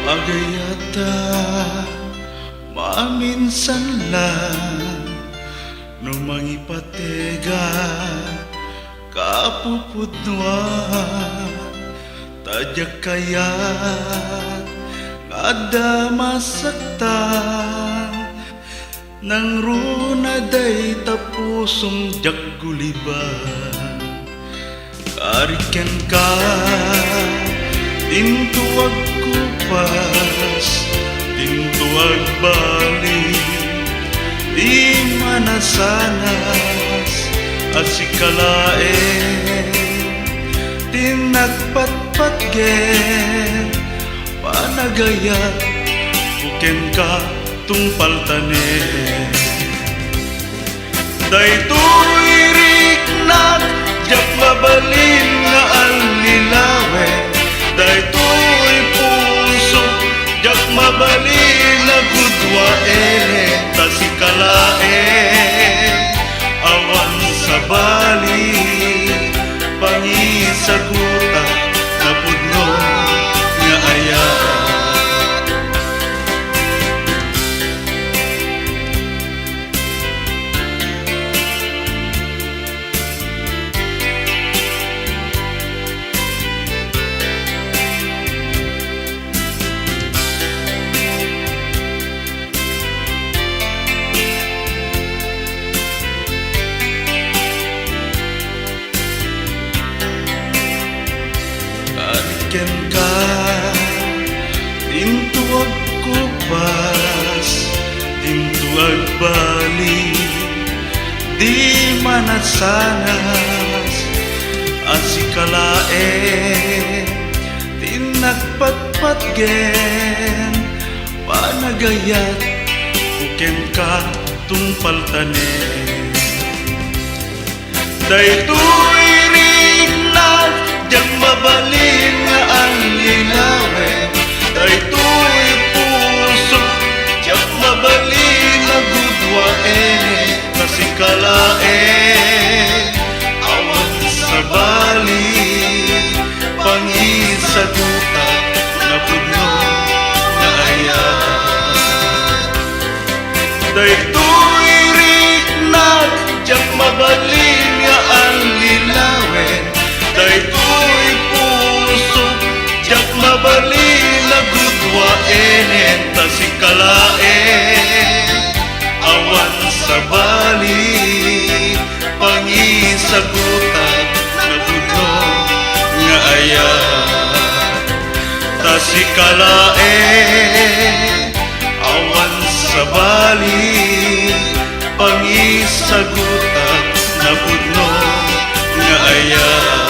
Agayata maminsan lang no mangipatega kapupudnuan tadyak kayat ngada masaktan nang runaday tapusong jagguliban kariken ka tintuwag kupas tintuwag balik di manasanas asikalae tinagpatpatgen panagayat buken ka tungpaltane daytoy riknak jak mabalin nga alilawe daytoy puso jak mabalin na gudwae tasikalae awan sa bali pangisaguta na pudno nga ayat ken ka tintuwag kupas tintuwag bali di manasanas asikalae tinagpatpatgen panagayat buken ka tungpaltane daytoy rinag jak mabalin nga ang lilawe daytoy puso jak mabalin nga gudwae kasikalae awan sa bali pangisaguta na pudno na ayat daytoy riknag jak mabalin nga ang lilawe daytoy puso jak mabalin na gudwaen tasikalae awan sa bali pangisagutan na pudno nga ayat tasikalae awan sa bali pangisagutan na pudno nga ayat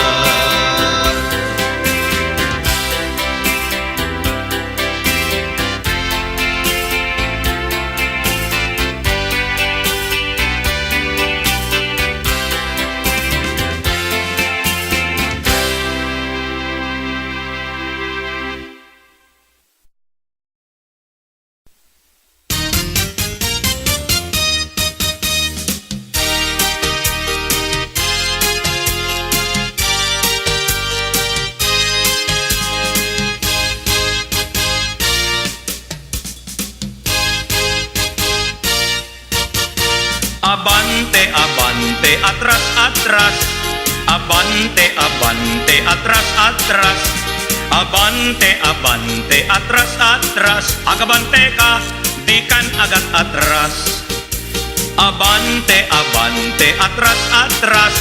Abante, abante, atras, atras. Abante, abante, atras, atras. Abante, abante, atras, atras. Agabante ka, di kan agad atras. Abante, abante, atras, atras.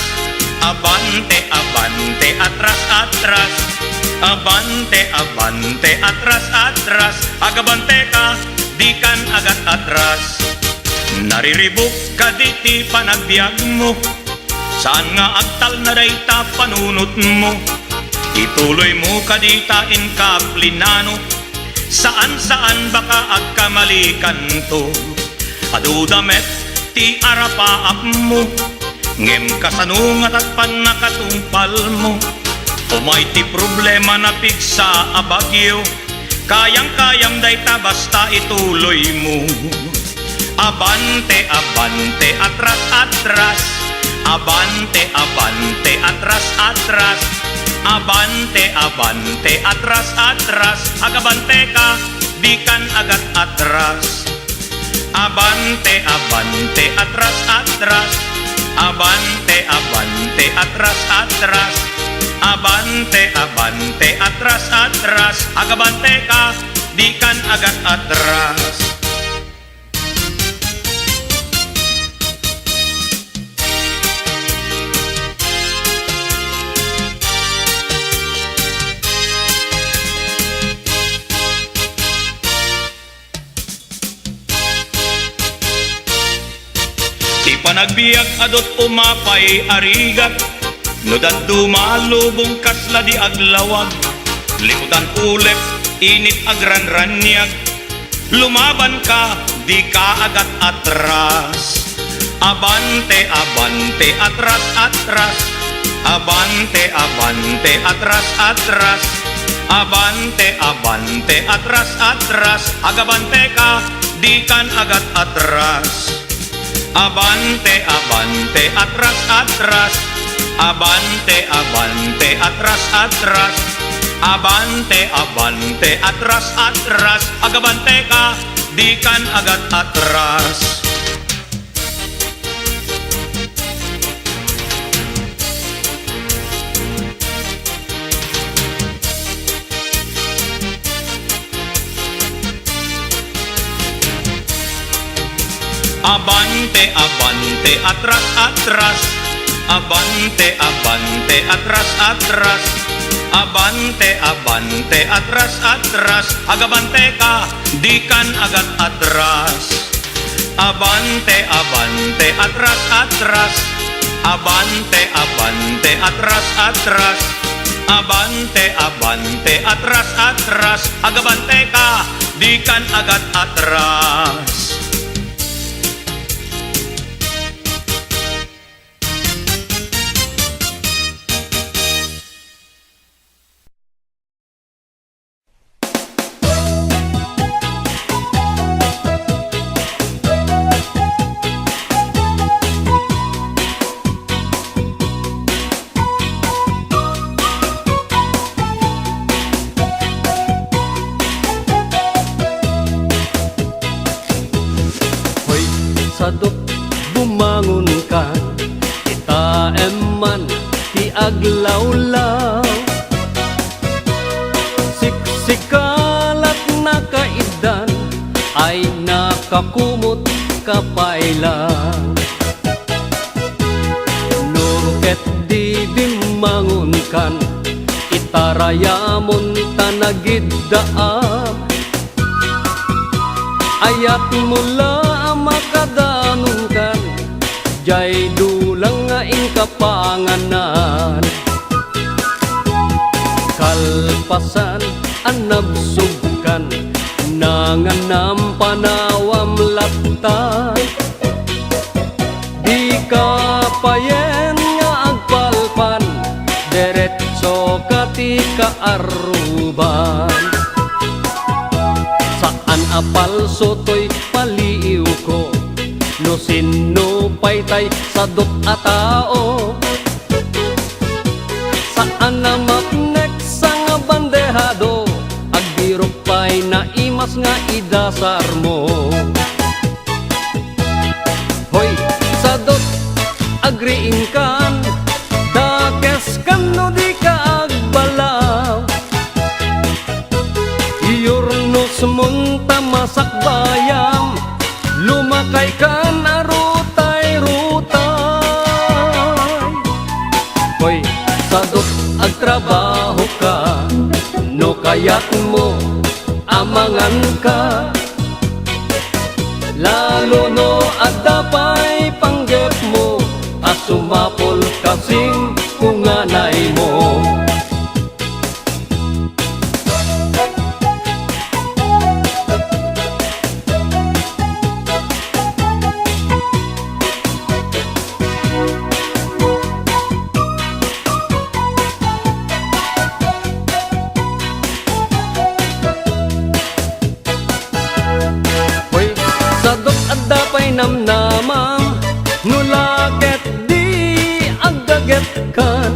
Abante, abante, atras, atras. Abante, abante, atras, atras. Agabante ka, di kan agad atras. Nariribok ka diti panagbiag mo, saan nga agtal na dayta panunot mo. Ituloy mo kadita in kaplinano, saan baka agkamalikan to. Adudamet ti arapaap mo, ngem kasanungat at panakatumpal mo. Umay ti problema na pigsa abagyo, kayang-kayam dayta basta ituloy mo. Abante, abante, atras, atras. Abante, abante, atras, atras. Abante, abante, atras, atras, agabante ka, di kan agat atras. Abante, abante, atras, atras, abante, abante, atras, atras, abante, abante, atras, atras, agabante ka, di kan agat atras. Di pa nagbiag adot umapay arigat, no dadto malubong kasla di aglawag. Limutan ulep, init agranranyag, lumaban ka, di ka agat atras. Abante, abante, atras, atras, abante, abante, atras, atras, abante, abante, atras, atras, agabante ka, di kan agat atras. Abante, abante, atras, atras, abante, abante, atras, atras, abante, abante, atras, atras, agabante ka, di kan agat atras. Abante, abante, atras, atras, abante, abante, atras, atras, abante, abante, atras, atras, agabante ka, di kan agat atras. Abante, abante, atras, atras, abante, abante, atras, atras, abante, abante, atras, atras, agabante ka, di kan agat atras. Sadot bumangon ka, kita eman ti aglawlaw. Siksikalat na kaidan ay nakakumot kapailan. Nurket di bimangon kan, itarayamon tanagiddaam. Ayat mula makadanong kan, jay dulang nga kapanganan. Kalpasan anabsugkan, nanganam panawam laptay. Di ka payen nga agpalpan, deretso kati kaaruban. Saan apal sotoy paliiw ko, no sino paytay sadot a tao. Saan na mapnek sa nga bandehado, agbirok pay na imas nga idasar mo. Hoy, sadot agriin kan, dakes kan no di ka agbalaw. Iyornos munta masak bayam, lumakay ka na rutay-rutay. Hoy, sadot agtrabaho ka, no kayat mo amangan ka. Lalo no adapay panggep mo, asumapol kasing kunganay mo. Namnamam nulaket di agdaget kan,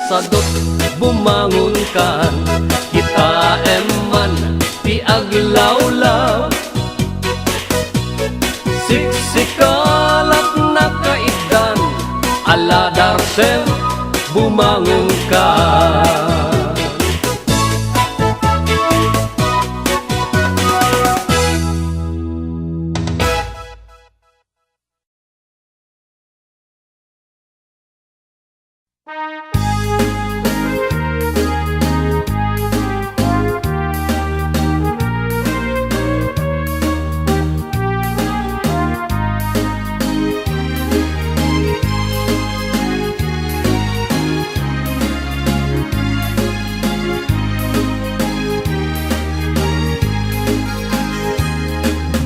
sadot bumangon kan, kita eman ti aglawlaw, siksikalat na kaidan, ala darsel bumangon kan.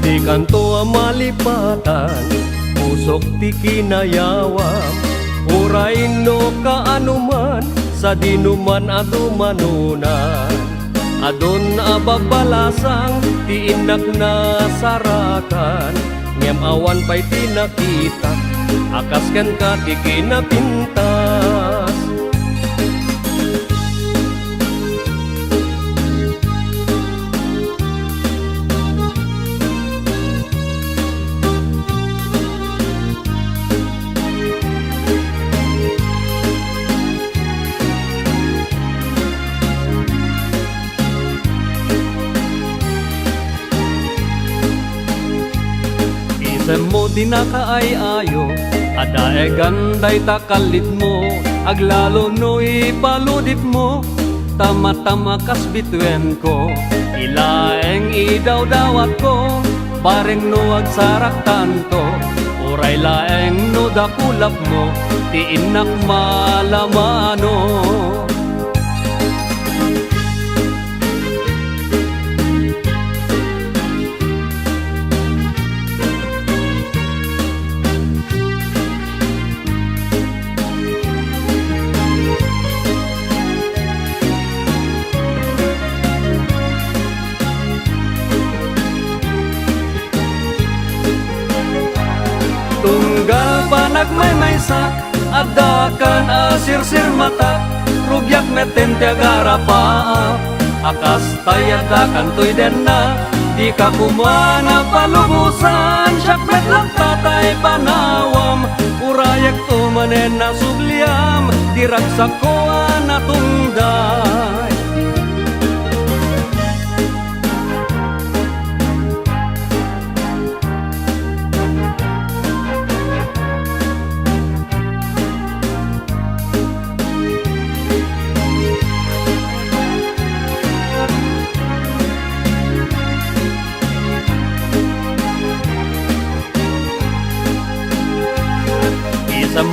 Di kanto malipatan, pusok ti kinayawam, uray no kaanuman, sa dinuman adumanunan. Adon ababalasang, ti inak na sarakan, ngem awan pa'y tinakita, akas ken ka ti kinapintas. Mo di nakaay-ayo, adae ganday takalit mo, aglalo no ipaludip mo, tama-tama kas bituen ko, ilaeng idaw-dawat ko, bareng no agsarak tanto, uray laeng no dakulap mo, ti inak malamano. Tunggal panagmaymaysak, adakan asirsir mata, rugyak meten tiagara paap, akas tayadakan tuy denna, di ka kumana palubusan, syakmet lang tatay panawam, urayak tumanen na sugliam, diragsak ko anatungday.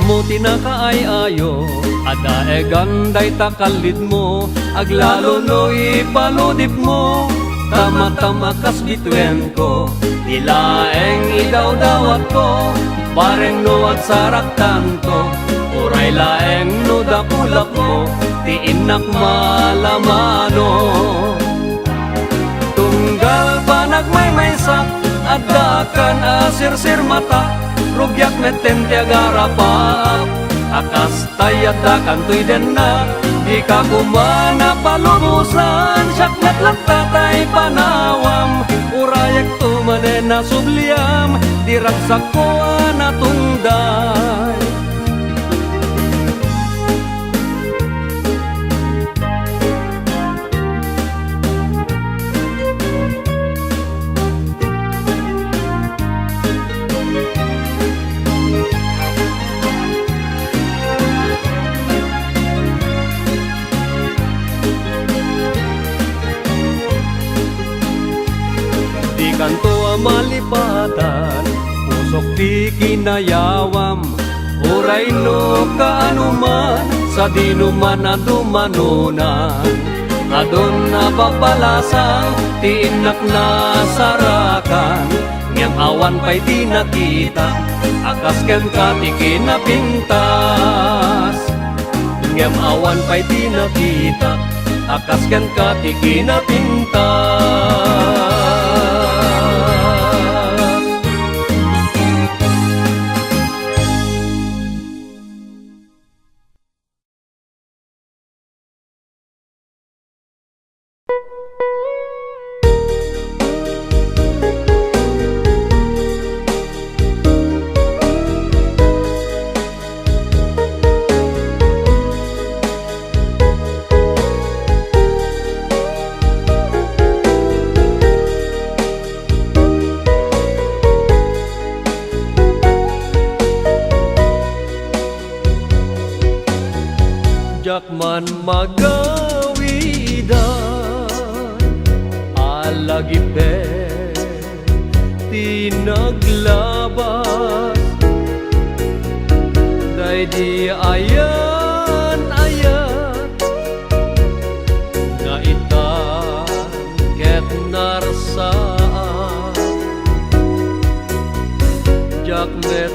Mo tinakaay-ayo, adae ganday takalit mo, aglalo no ipaludip mo, tama-tama kas bituen ko, ilaeng idaw-dawat ko, bareng no agsarak tanto, uray laeng no dakulap mo, ti inak malamano. Tunggal panagmaymaysak, adakan asirsir mata, rugyak meten tiagara paap, akas tayadakan tuy denna, di ka kumana palubusan, syakmet lang tatay panawam, urayak tumanen na subliam, diragsak ko anatungday. Kanto malipatan, pusok di kinayawam, uray no kaanuman, sa dinuman adumanunan. Adon na papalasang, ti inak na sarakan, ngem awan pa'y di nakita, akas ken ka ti kinapintas. Ngem awan pa'y di nakita, akas ken ka ti kinapintas. Jakman magawidan alagipe tinaglabas day di ayan nga itan ket narsaan jakmet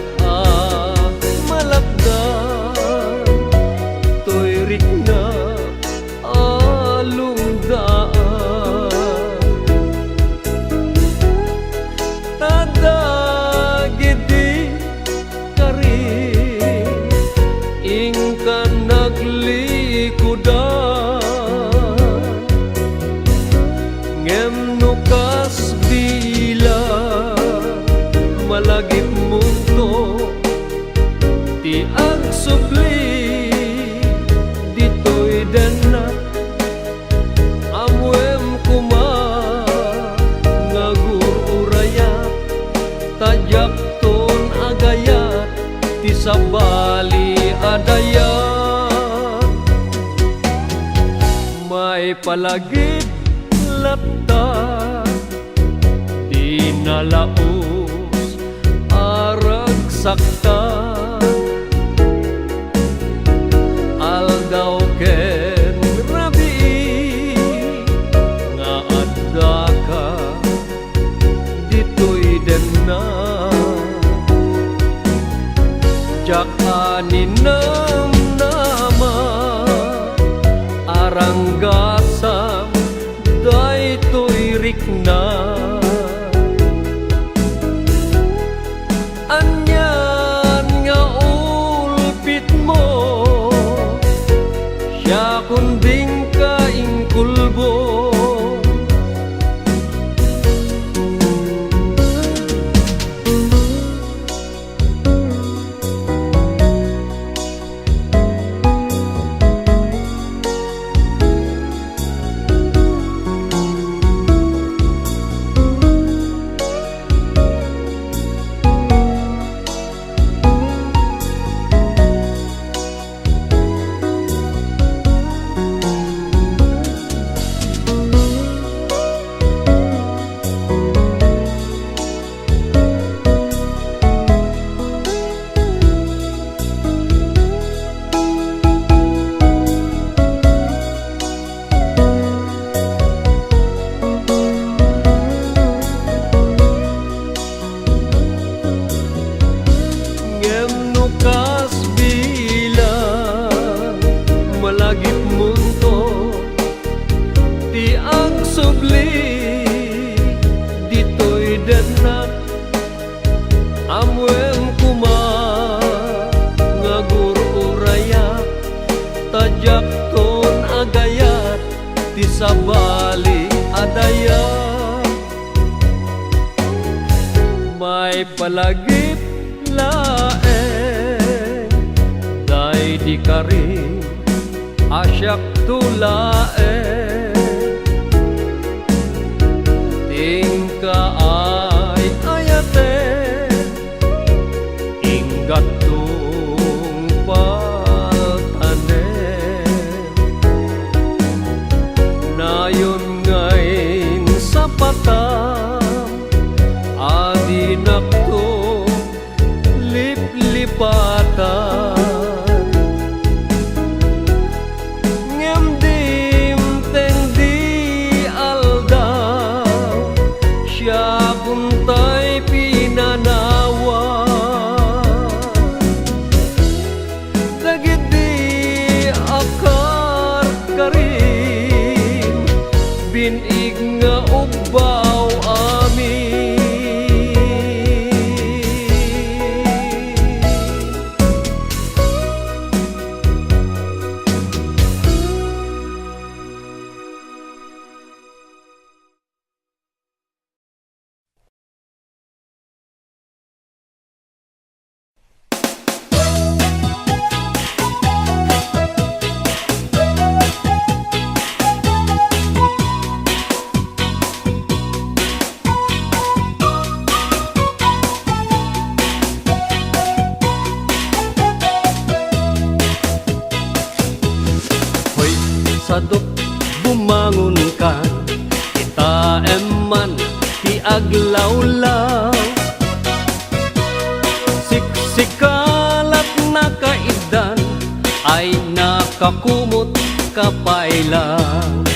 malakdan toy rikna alungdaan tadagidi kari ingkan naglikudan ngem nukas bilang malagip mundo ti agsubli ditoy denat amwem kuma ngagururayat tajak ton agayat ti sabali adayat may palagip laptan di nalaos arag saktan aldaw ken rabi nga adda ka ditoy denna jak aninam nama aranggasam daytoy rikna anyan nga ulpit mo siya kunding kaingkulbo malagip mundo ti ang subli ditoy denat amwem kuma ngagururayat tajak ton agayat ti sabali adayat may palagip laeng day di karing asyak tulae tingka ay ayate inggat tung patane nayon ngayon sa patam adinak to liplipatan sadot bumangon ka, itaeman ti aglawlaw. Siksikalat na kaidan ay nakakumot kapailang.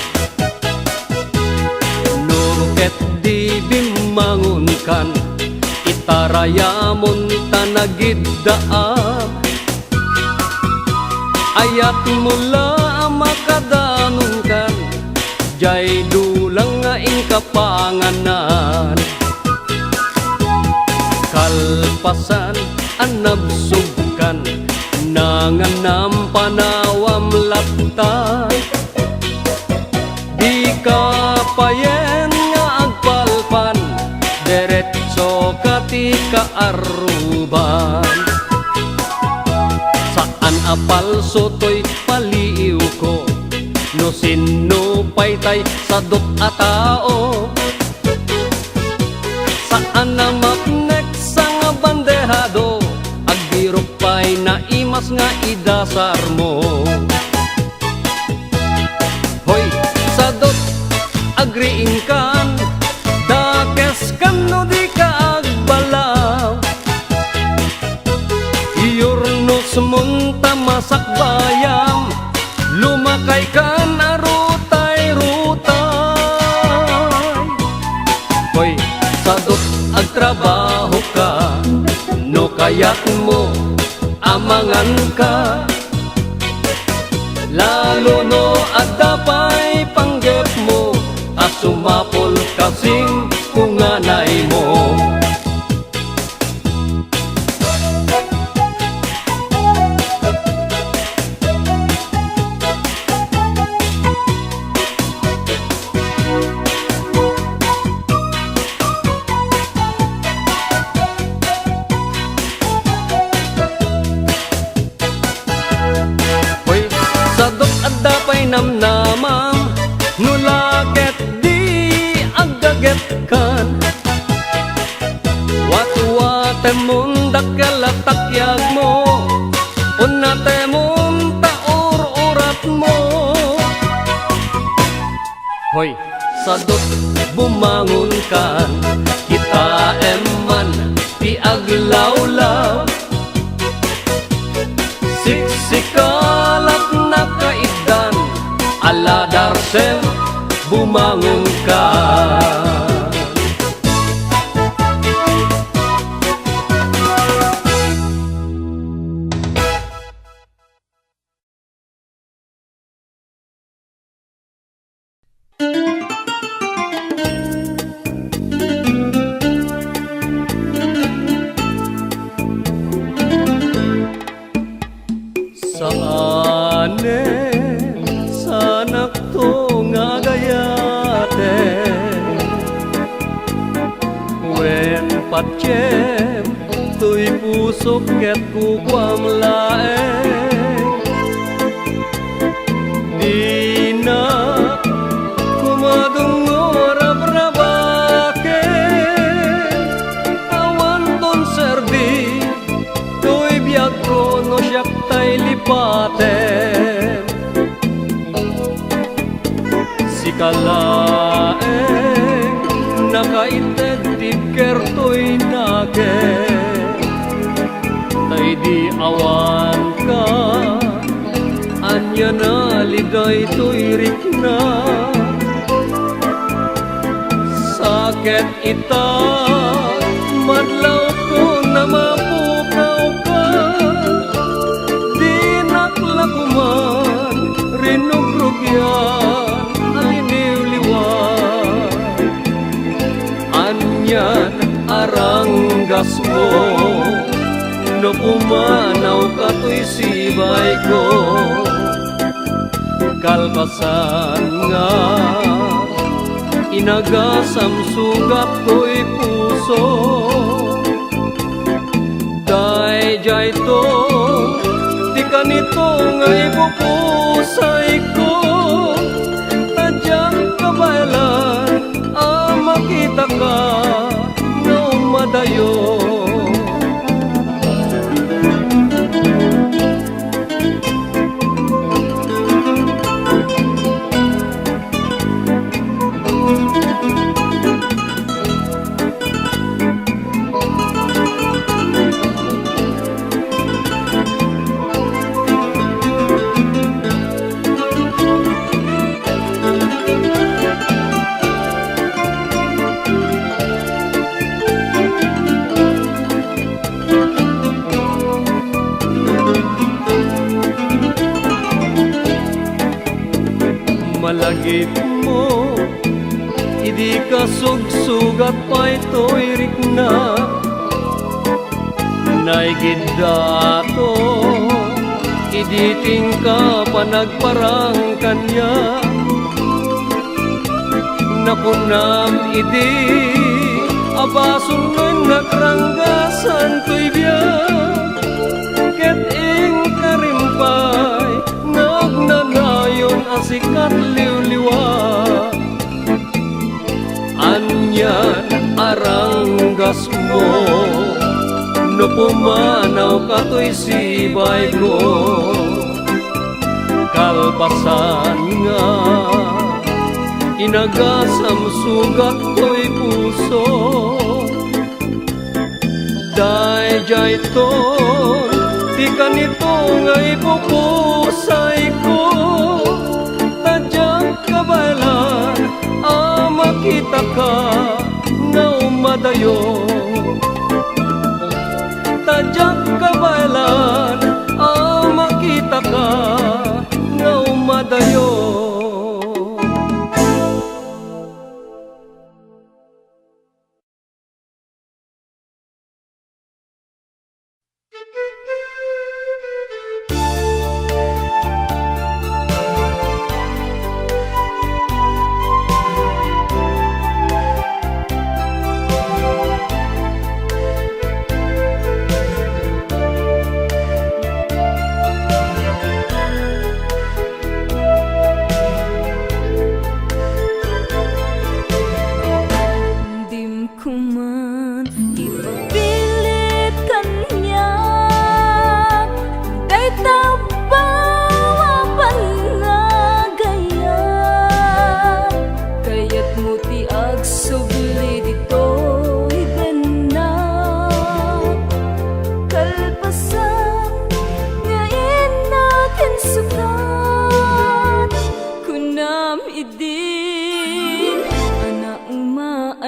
Nuket di bimangon kan, itarayamon tanagiddaam. Ayat mula makadanon kan, jay dulang nga ing kapanganan. Kalpasan anabsugkan, nanganam panawam laptay. Di kapayen nga agpalpan, deretso kati kaaruban. Saan apal sotoy paliw ko, no sino paytay sadot a tao. Saan na maknek sang bandehado, agbiro pa'y naimas nga idasar mo. Hoy, sadot agriing kan, dakes kan no di ka agbalaw. Iyornos munta masak bayam, lumakay kan arutay-rutay. Hoy, sadot agtrabaho ka, no kayak mo amangan ka. Lalo no adapay panggep mo, asumapol kasing kunganay mo. Namnamam nulaket di agaget kan, watu-wate mundak kalatakyag mo, unate munta ur-urat mo. Hoy, sadot bumangon kan, kita eman di aglawlaw. Siksikalat na kaidan, ala darsem bumangon ka. Saanen sanak to nga gayate, wen patjem tuy pusok ket kukwam laeng. Di na kumadungor abrabake, awan ton serbi tuy biag ko no siyak tay lipaten. Sikalaeng nakaited di kertoy nage, tay di awan ka, anya na liday to'y rikna. Sakit ita, madlaw ko na mapukaw ka, di naklakuman rinugrugyan. Anyan aranggas mo, no pumanaw kato'y sibay ko. Kalpasan nga inagasam sugat ko'y puso. Dayjay to, di ka nito nga ipupusay ko. Tadyang kabalan, makita ka na umadayo. sakit mo, idi ka sugsugat pa ito'y rikna. Naigid dato, idi tingka panagparang kanya. Nakunam idi, abasun nun nakranggasan to'y biyak. Ket ing karimpay, nagnanayon asikat liwliwa. Anyan aranggas mo, no pumanaw ka to'y sibay ko. Kalpasan nga, inagasam sugat ko'y puso. Jay ton, di ka nito nga ipupusay ko. Tadyang kabalan, makita ka na umadayo. Tadyang kabalan, makita ka na umadayo.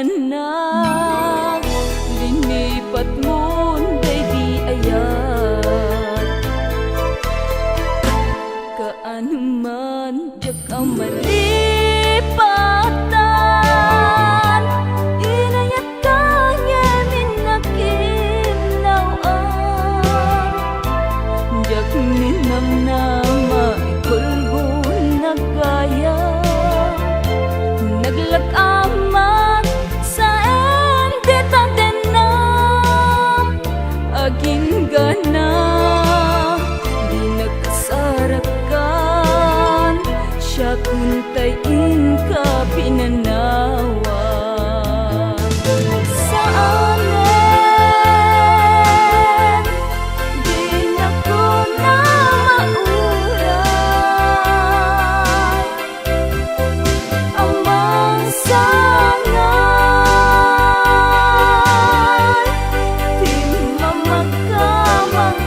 Anak, linipat mo di ayat. Kaano man yak ang malipatan, inayat kanya minakinawan. Jak minamnama ikulbo nagkaya, naglakamat aging gana, di nagkasarakan, siya kuntayin ka pinanawan. Sa amin, di na ko na mauray, amang sangan, di mamakamang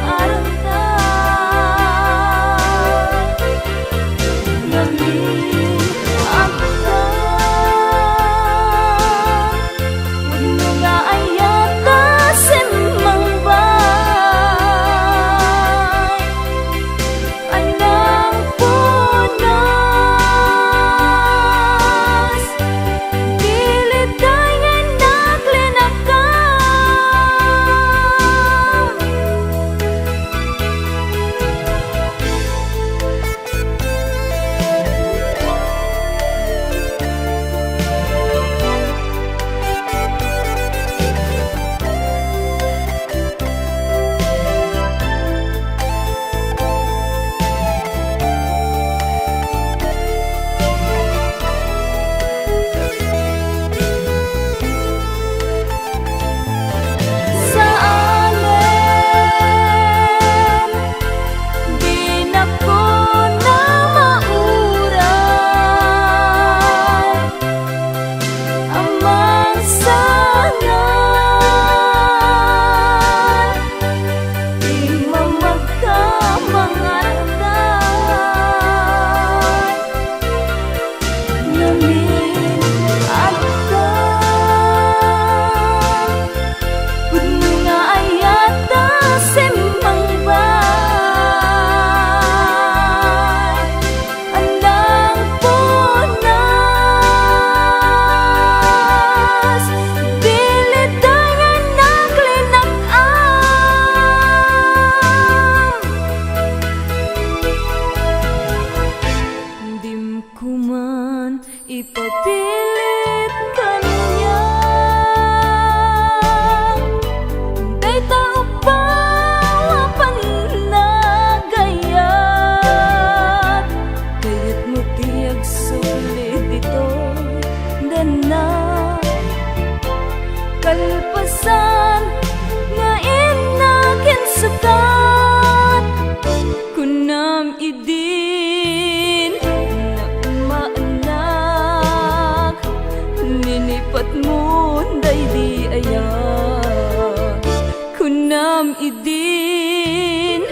Alam idin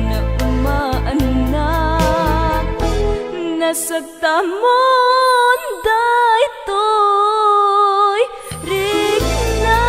na umaanak Nasagtamon daytoy rigna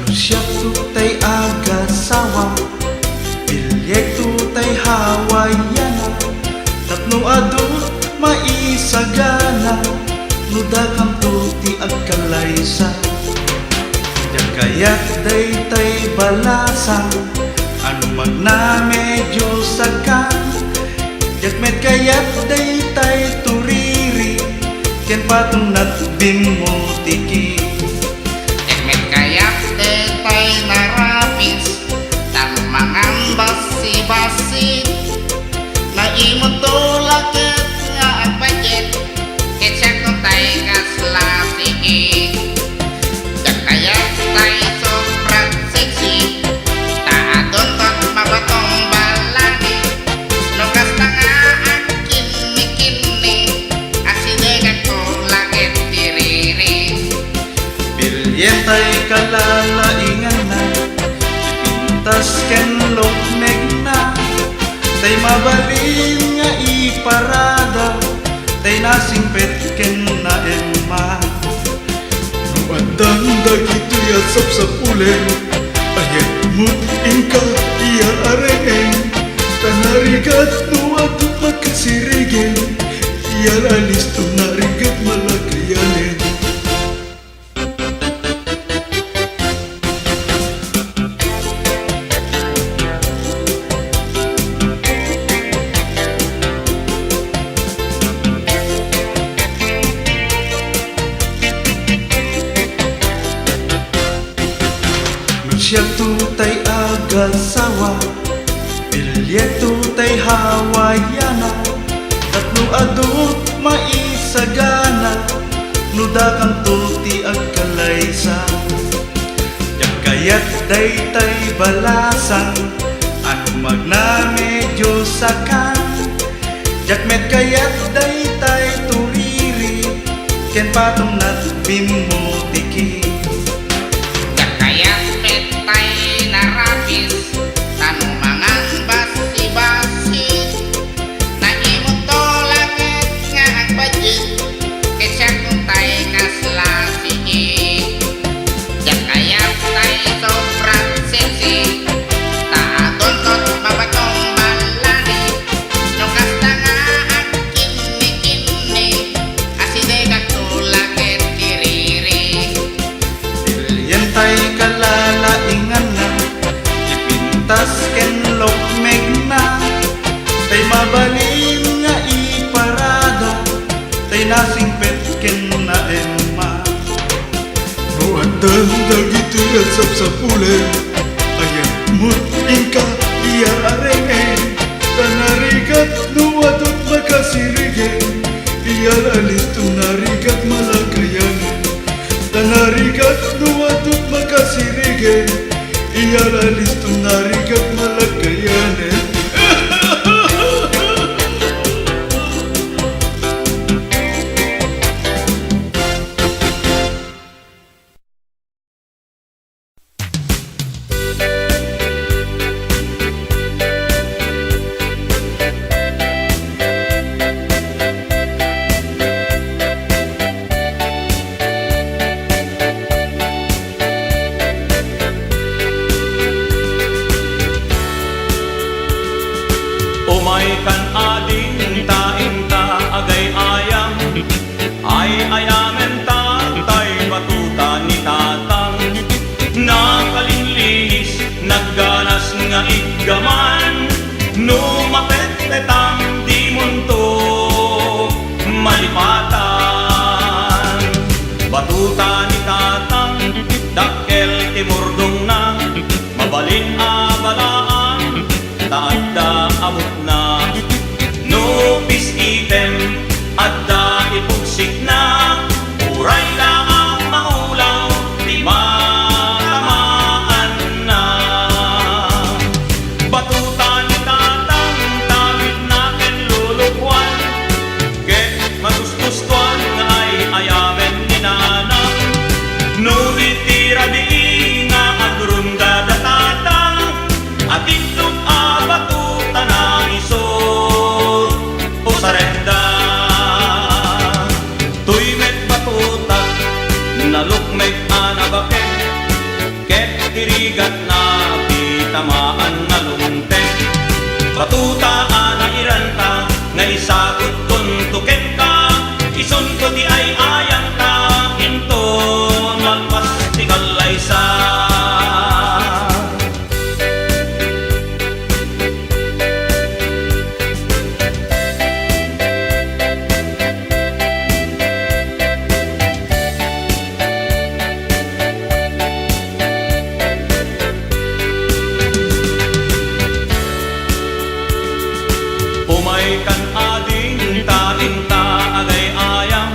Siya tutay agasawa, bilyek tutay Hawaiiana, tapno adult maisagana, nuda kang tuti agkalaysa. Kayat daytay balasang, ano magnamedyo sakan, yatmet kayat daytay turiri, ken patunat bimutiki. Ekmet kayak tetay narapis Tang mangambas si basi Na imot tulaket nga agbajet Ketsak nung tay kaslasiki Dan kayak tay sobrang seksi Taadon tot mabatong balani Nugas na nga ang kini-kini Asinegag ko langit tiriri Bilyetay kalalaingan na, ipintas ken lokmeg na, tay mabalin nga iparada, tay nasingpet ken naemma. Nuandang dagito yasap sa pulen, ayat mo't ingka iya areng, tanarigat nuadot makasirigin, iya alis tunarigat malagayanin. Siya tutay agasawa, bilyek tutay Hawaiiana, tatlo adult maisagana, nuda kang tuti agkalaysa. Yang kayat daytay balasang, ano magnamedyo sakan, yakmet kayat daytay turiri, ken patunat bimutiki. Kayak petay narapis Tanong mangan basi-basi Na imot tolaket nga agbajit Ketsak kung tay kaslasiki Yang kayak tay sobrang seksi Taadon tot mabatong balani Nukas na nga ang kini-kini Asinegag tulaket tiriri Bilyentay kalalaingan na, ipintas ken lokmeg na, tay mabalin nga iparada, tay nasingpet ken naemma. Nuandang dagito yasap sa pulen, ayat mo't ingka iya areng, tanarigat nuadot makasirigin, iya alis tunarigat malagayanin. Tanarigat nuadot makasirigin, iya alis tunarigat malagayanin. pirigat na pitamaan na luntek. Batutaan na iranta, nga isakot tuntukin ka, ison ko di ay ayang ka, hinton malpas ti kalaysa. Umay kan ading ta agay ayam,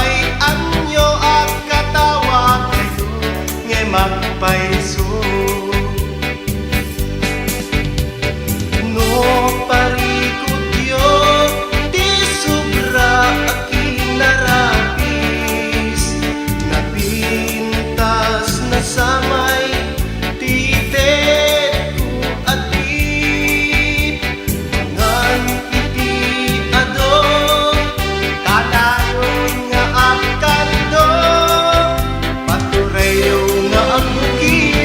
May anyo at katawa kayo nga magpaiso. No parikot yo di sobra aking narabis, napintas na samay tited ko atip. Ngan iti ado kanayon nga akando, paturayo nga ang bukid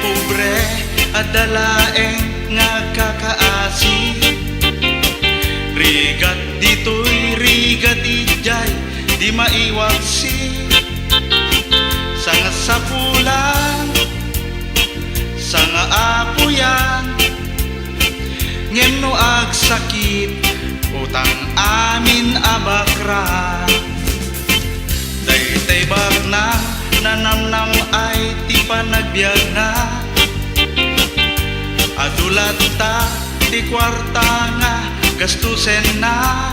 pobre adalaeng nga kakaasi. Rigat dito'y rigat ijay di maiwaksi. Sanga sapulan sanga apuyan ngem no ag sakit utang amin abakra. Daytay bakna nanamnam ay ti panagbiag na. Adulat ta ti kwarta nga gastusen na.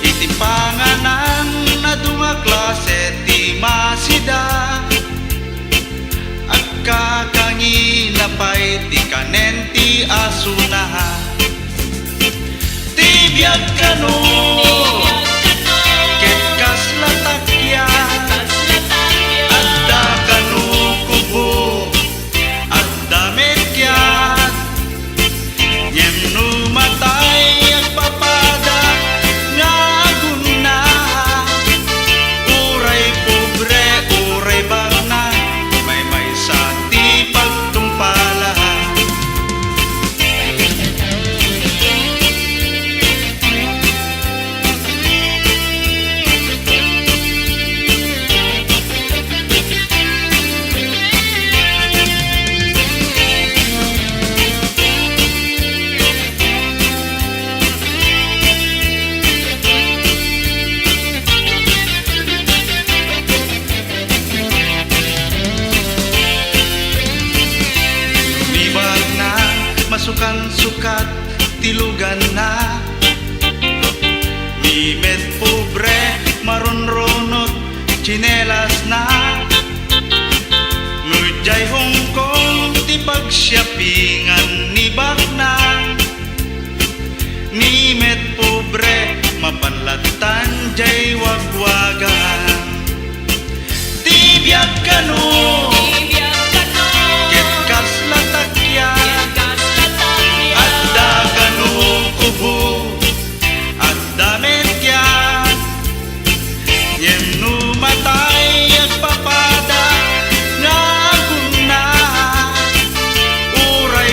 Iti panganan na dunga klase ti masida. At kakangina pa'y ti kanen ti asuna. Ti biag kano ket kas latakyan. Adda kano kubo adda metyan. Nyem no matay agpapada nga aguna. Uray pobre uray bangna may sa ti pagtumpalahan. Lumibag na masukan-sukat tilugan na. Mimet pobre marunronot chinelas na. Ngudjay Hong Kong ti pagsyapingan ni bakna. Mimet pobre mapanlatan jay wagwagan. Ti biag kano ket kas latakyan. Adda kano kubo adda metyan. Nyem no matay agpapada nga aguna. Uray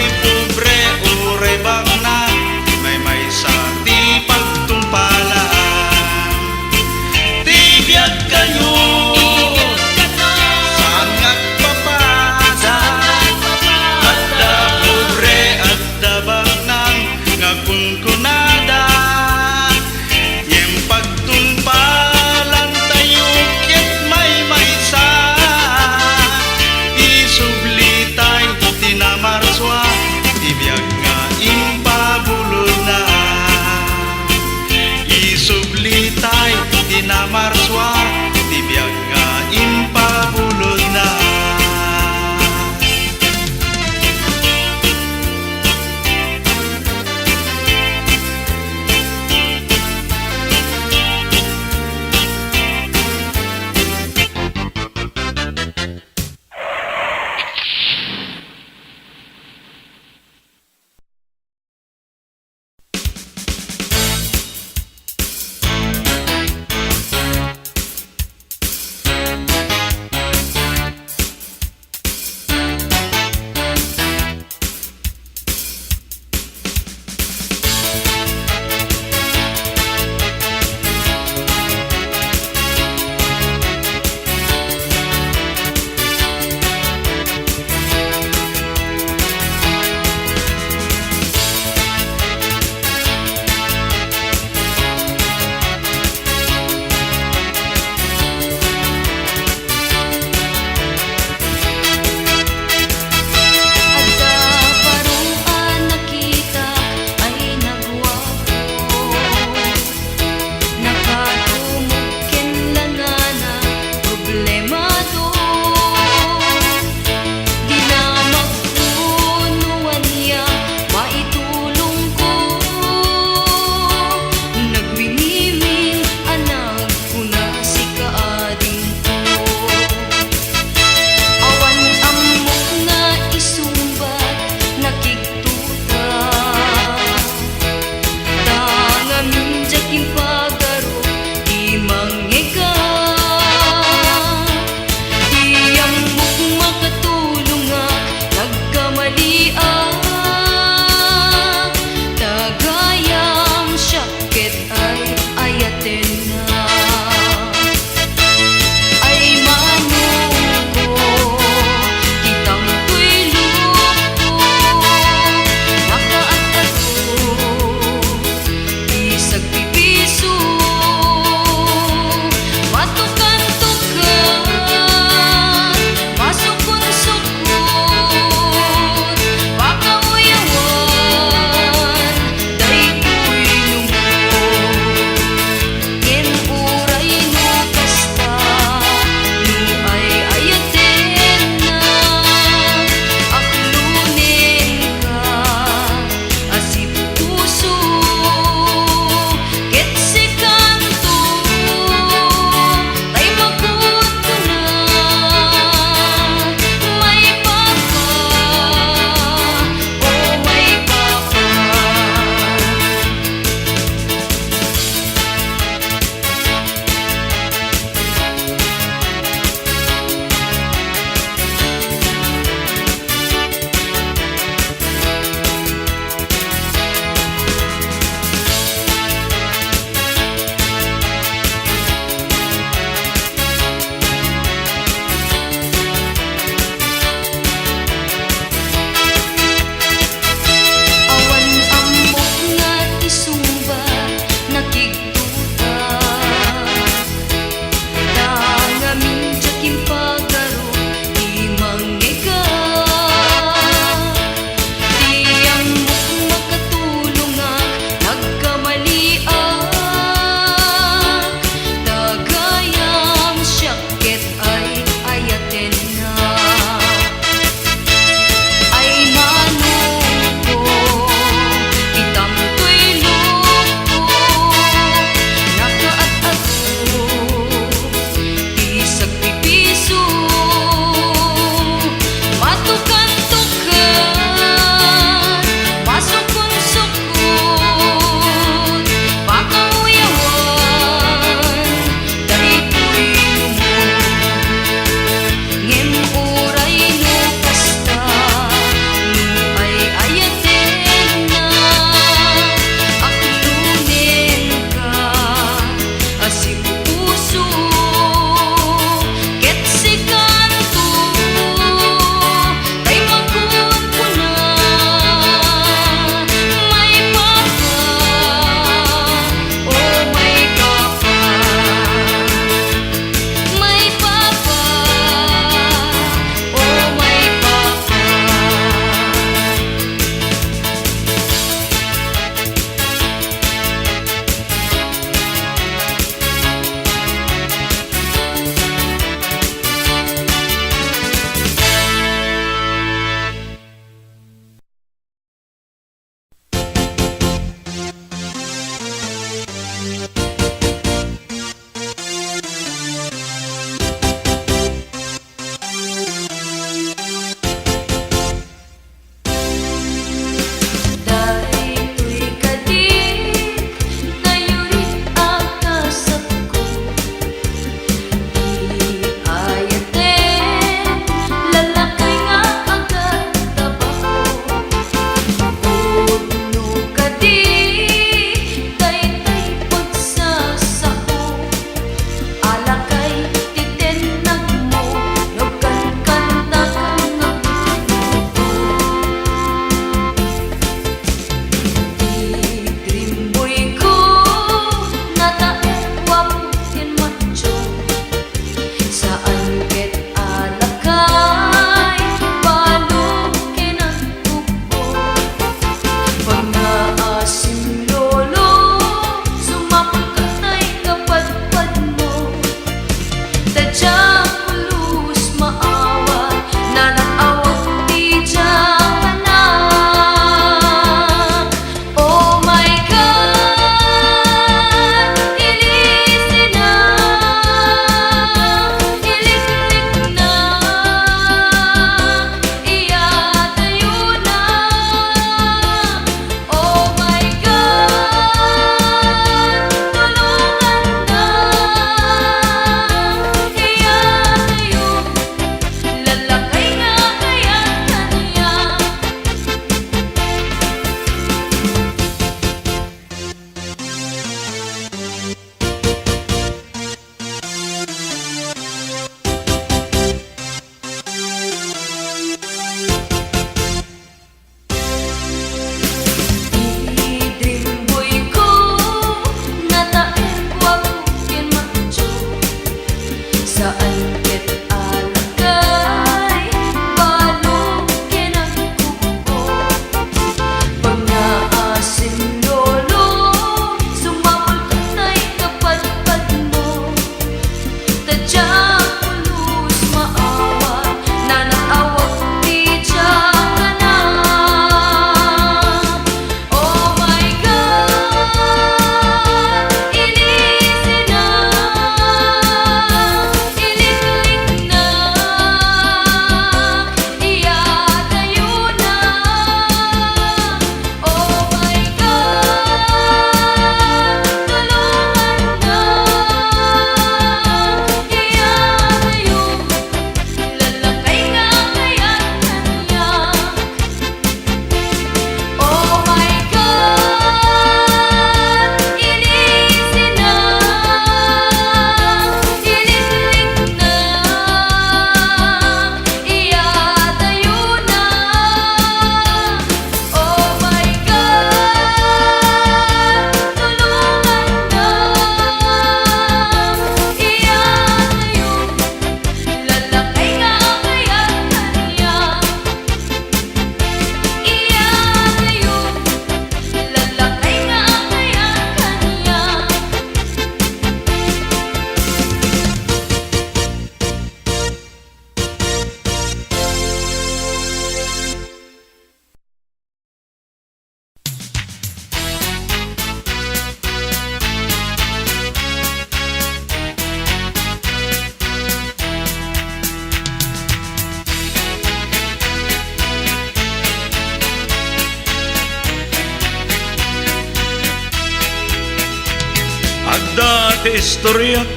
da ti istoryak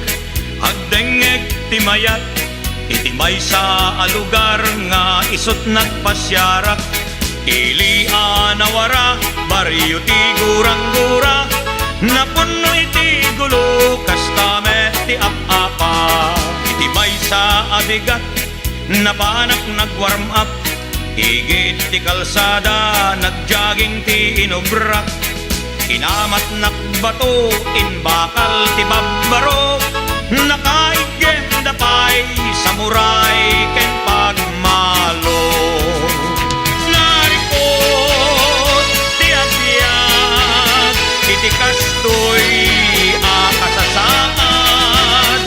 agdengeg ti mayat iti maysa a lugar nga isut nagpasyarak ili anawara baryo ti gurang-gura napuno iti gulo kastame ti ap-apa iti maysa abigat napanak nagwarm up higit ti kalsada nagjaging ti inubrak inamat nakbato inbakal ti babbaro nakaigem dapay samurai ken pagmalo narikot ti agbyag iti kastoy akasasaad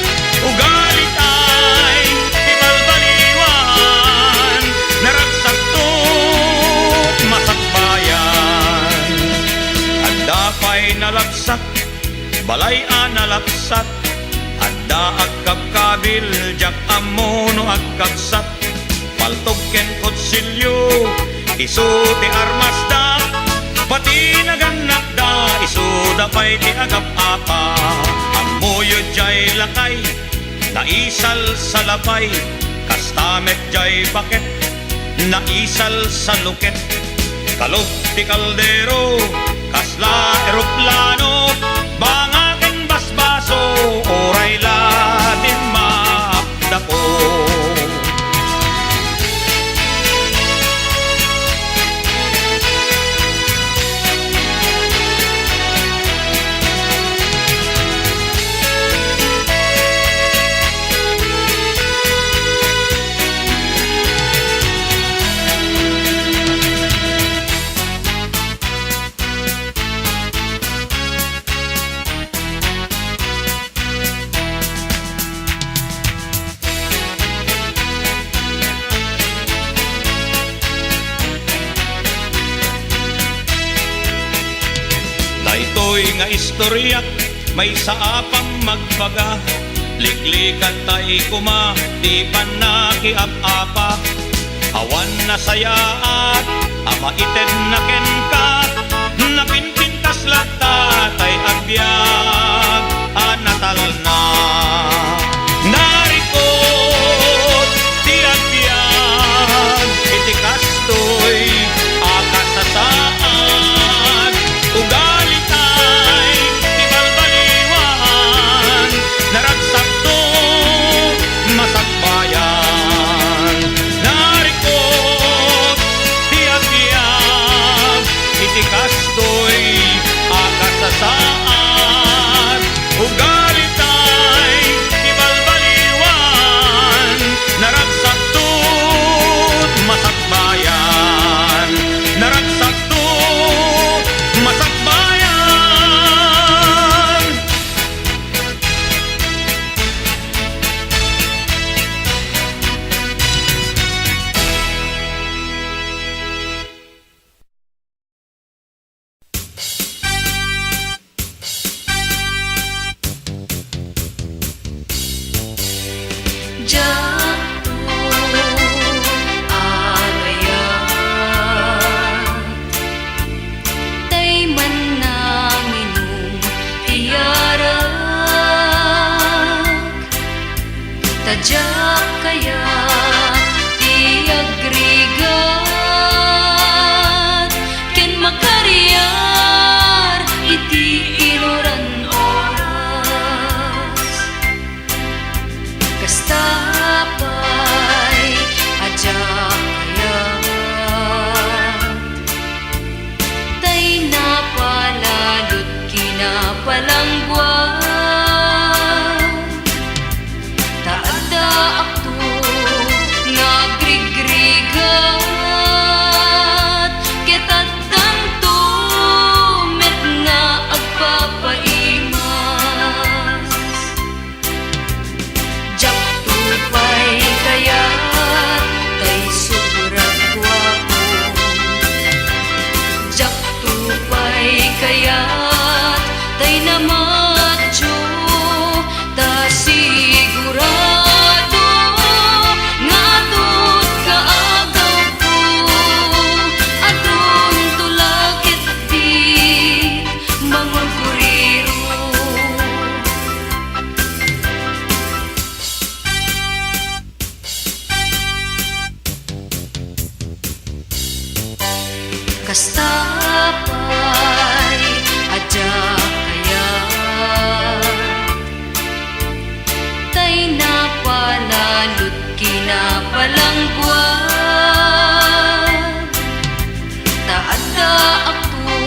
ugalit ay ti balbaliwan naragsaktot masakbayan adda pay nalagsak balay nalapsat adda agkabkabil jak amono agkabsat paltog ken kutsilyo isu ti armas da pati naganak da isu da pay ti agap-apa amoyo jay lakay naisal sa lapay kastamet jay baket naisal sa luket kalog ti kaldero kasla eroplano bangaken basbaso oray latin maapdapo ito'y nga istoryak may saapang magbaga liglikan tay kuma di panakiap-apa awan na sayaat amaited na kenkat napinpintas lata tay agbyag natal na narikot ti agbyag iti kastoy akasasaad ugalit ay ti balbaliwan naragsakto masakbayan narikot ti agbyag iti kastoy akasasaad ugalit ay kastapay adya kaya tay napalalot kinapalangguan taada ako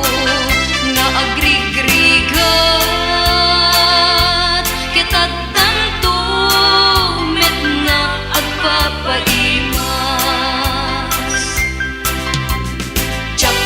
nga agrigrigat kitad tanto met nga agpapaimas Jack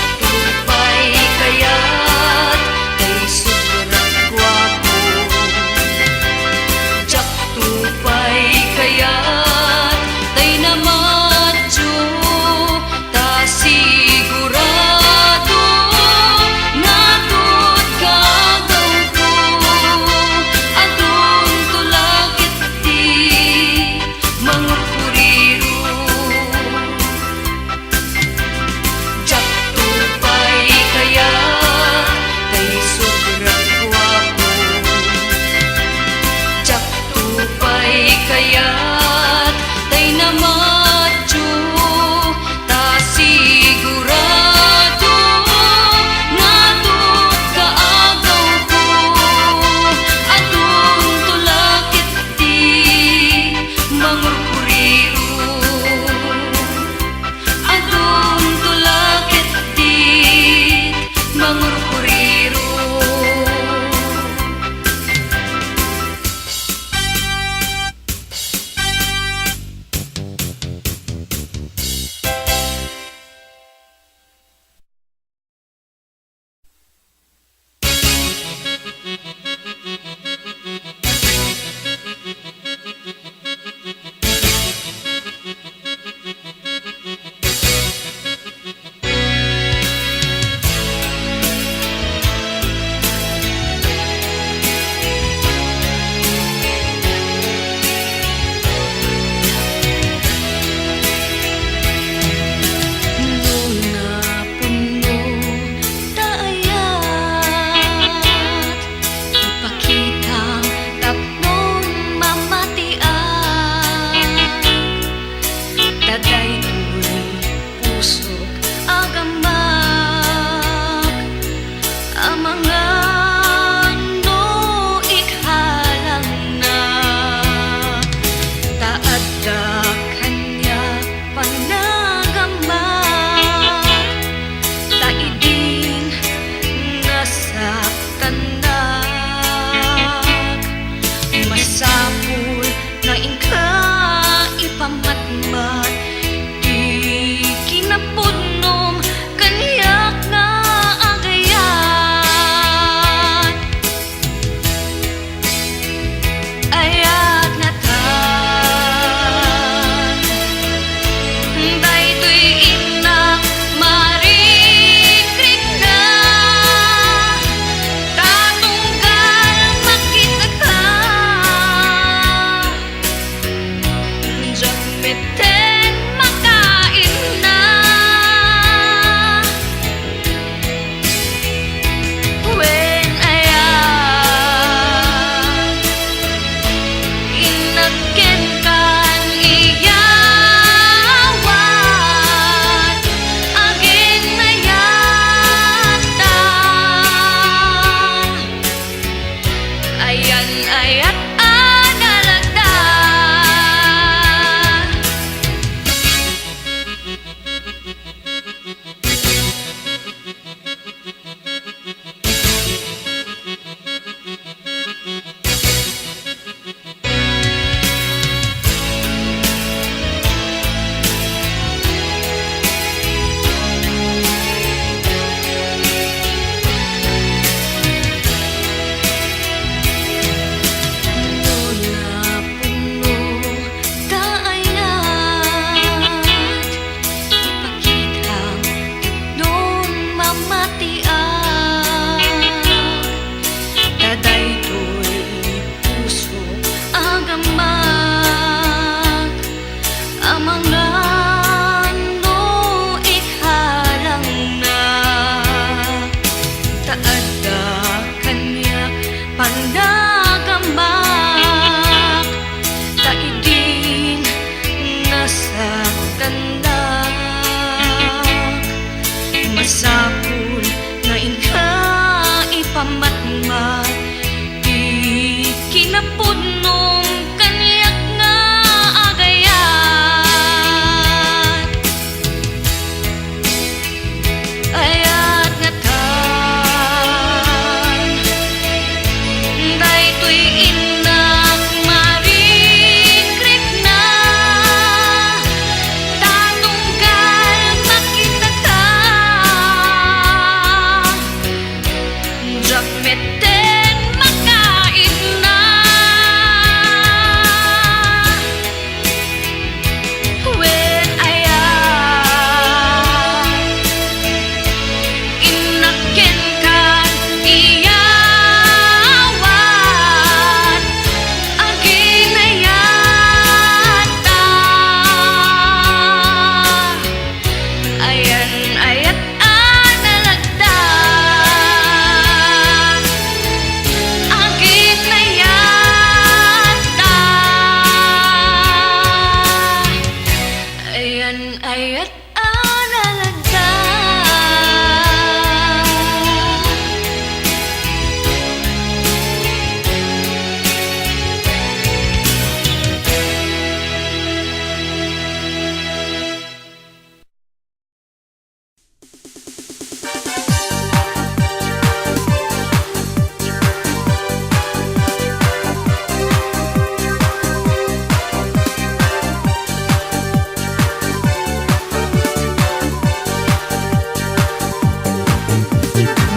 Ayan ayat alalagda.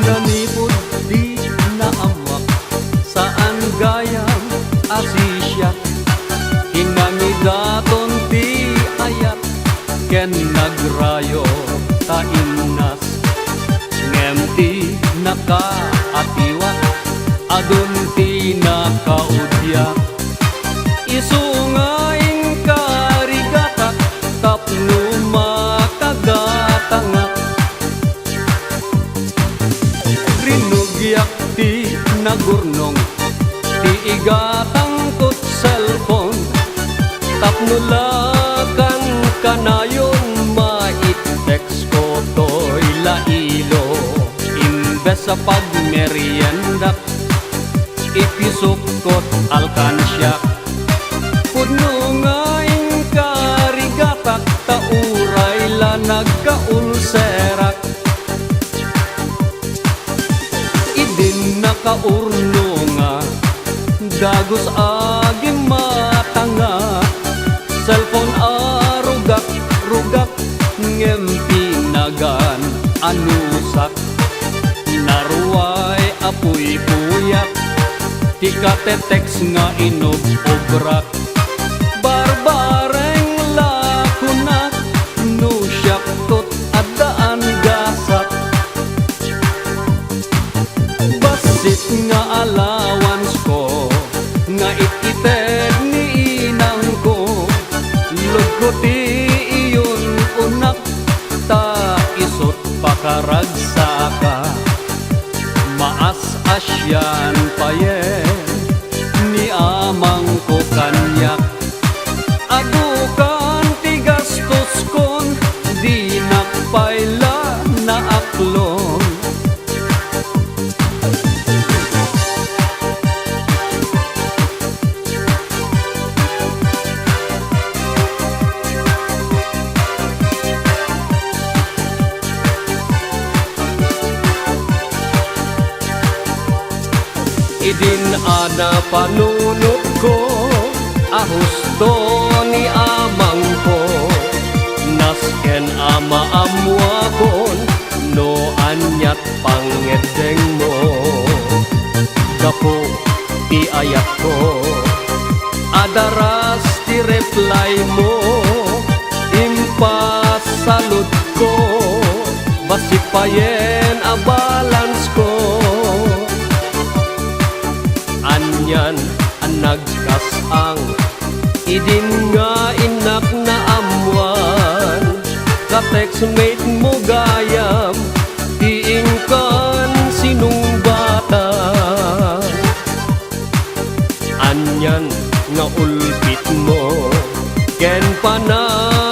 Nanipod di naamwak saan gayam Asisya hinangidaton ti ayat ken nagrayo ta innas ngem ti nakaatiwa adun ti nakaudya isungaing karigata tapno makagatanga rinugyak ti nagurnong ti igatang kot cellphone tapnulakan kanayon mait-text ko to'y lailo imbes sa pagmerienda ipisukot alkansya pudno ngaing karigatak tauray la nagkaulserak idin nakaurno nga dagos agi matanga cellphone rugak ngem pinagan anusak naruay apuy puyak ti katetex nga inobobrak barbareng lakuna no syaktot adaan gasak basit nga allowance ko nga ikited ni inang ko luguti iyon unak ta isot pakaragsaka maas asyan payen ni amang ko kanyak adukan ti gastos kon di nakpaila na aklon idin ana panunot ko ahusto ni amang ko nasken ama amwa kon no anyat pangedeng mo gapo ti ayat ko adaras ti reply mo impasalud ko basipayen a balance ko anyan ang nagkasang idin nga inak na amwan ka-textmate mo gayam tiingkan sinong bata anyan nga ulpit mo ken panay